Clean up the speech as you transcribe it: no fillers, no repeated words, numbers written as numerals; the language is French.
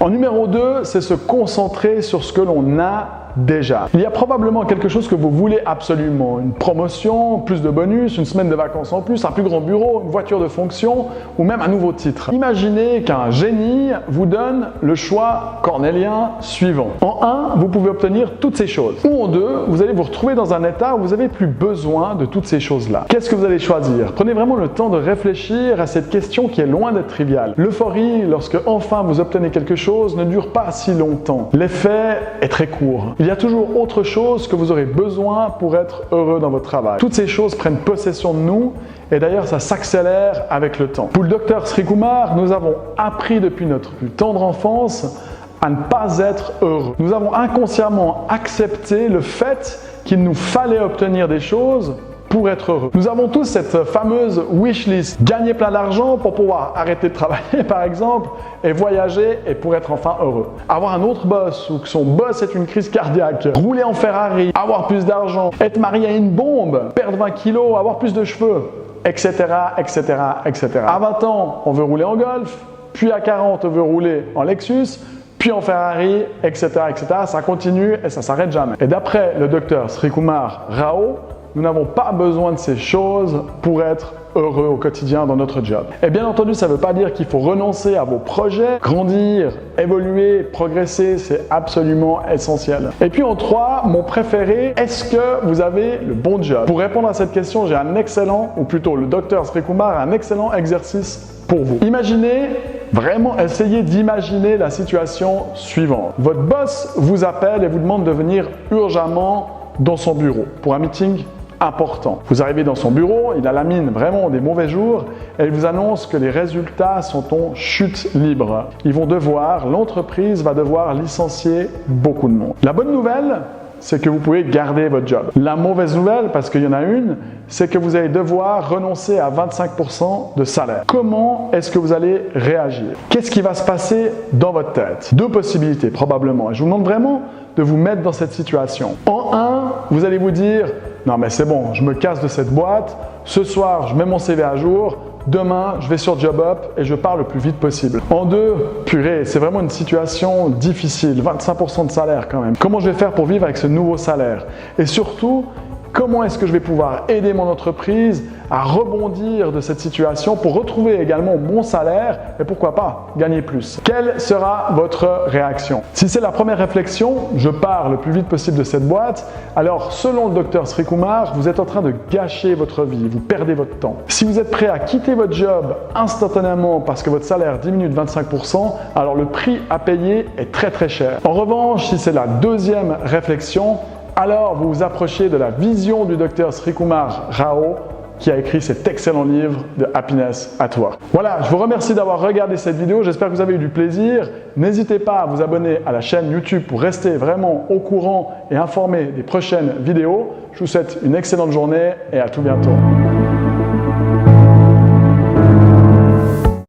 En numéro 2, c'est se concentrer sur ce que l'on a déjà. Il y a probablement quelque chose que vous voulez absolument, une promotion, plus de bonus, une semaine de vacances en plus, un plus grand bureau, une voiture de fonction ou même un nouveau titre. Imaginez qu'un génie vous donne le choix cornélien suivant. En 1, vous pouvez obtenir toutes ces choses. Ou en 2, vous allez vous retrouver dans un état où vous n'avez plus besoin de toutes ces choses-là. Qu'est-ce que vous allez choisir? Prenez vraiment le temps de réfléchir à cette question qui est loin d'être triviale. L'euphorie, lorsque enfin vous obtenez quelque chose, ne dure pas si longtemps. L'effet est très court. Il y a toujours autre chose que vous aurez besoin pour être heureux dans votre travail. Toutes ces choses prennent possession de nous et d'ailleurs ça s'accélère avec le temps. Pour le docteur Sri Kumar, nous avons appris depuis notre plus tendre enfance à ne pas être heureux. Nous avons inconsciemment accepté le fait qu'il nous fallait obtenir des choses pour être heureux. Nous avons tous cette fameuse wish list. Gagner plein d'argent pour pouvoir arrêter de travailler par exemple et voyager et pour être enfin heureux. Avoir un autre boss ou que son boss ait une crise cardiaque. Rouler en Ferrari, avoir plus d'argent, être marié à une bombe, perdre 20 kilos, avoir plus de cheveux, etc., etc., etc. À 20 ans, on veut rouler en Golf, puis à 40, on veut rouler en Lexus, puis en Ferrari, etc., etc. Ça continue et ça s'arrête jamais. Et d'après le docteur Sri Kumar Rao, nous n'avons pas besoin de ces choses pour être heureux au quotidien dans notre job. Et bien entendu, ça ne veut pas dire qu'il faut renoncer à vos projets. Grandir, évoluer, progresser, c'est absolument essentiel. Et puis en 3, mon préféré, est-ce que vous avez le bon job? Pour répondre à cette question, j'ai un excellent, ou plutôt le docteur Sri Kumar a un excellent exercice pour vous. Imaginez, vraiment essayez d'imaginer la situation suivante. Votre boss vous appelle et vous demande de venir urgemment dans son bureau pour un meeting important. Vous arrivez dans son bureau, il a la mine vraiment des mauvais jours et il vous annonce que les résultats sont en chute libre. L'entreprise va devoir licencier beaucoup de monde. La bonne nouvelle, c'est que vous pouvez garder votre job. La mauvaise nouvelle, parce qu'il y en a une, c'est que vous allez devoir renoncer à 25% de salaire. Comment est-ce que vous allez réagir? Qu'est-ce qui va se passer dans votre tête? 2 possibilités probablement. Et je vous demande vraiment de vous mettre dans cette situation. En 1, vous allez vous dire « Non mais c'est bon, je me casse de cette boîte, ce soir je mets mon CV à jour, demain je vais sur JobUp et je pars le plus vite possible. » En 2, purée, c'est vraiment une situation difficile, 25% de salaire quand même. Comment je vais faire pour vivre avec ce nouveau salaire? Et surtout, comment est-ce que je vais pouvoir aider mon entreprise à rebondir de cette situation pour retrouver également mon salaire et pourquoi pas gagner plus? Quelle sera votre réaction? Si c'est la première réflexion, je pars le plus vite possible de cette boîte, alors selon le docteur Sri Kumar, vous êtes en train de gâcher votre vie, vous perdez votre temps. Si vous êtes prêt à quitter votre job instantanément parce que votre salaire diminue de 25%, alors le prix à payer est très très cher. En revanche, si c'est la deuxième réflexion, alors vous vous approchez de la vision du docteur Sri Kumar Rao qui a écrit cet excellent livre de Happiness at Work. Voilà, je vous remercie d'avoir regardé cette vidéo, j'espère que vous avez eu du plaisir. N'hésitez pas à vous abonner à la chaîne YouTube pour rester vraiment au courant et informé des prochaines vidéos. Je vous souhaite une excellente journée et à tout bientôt.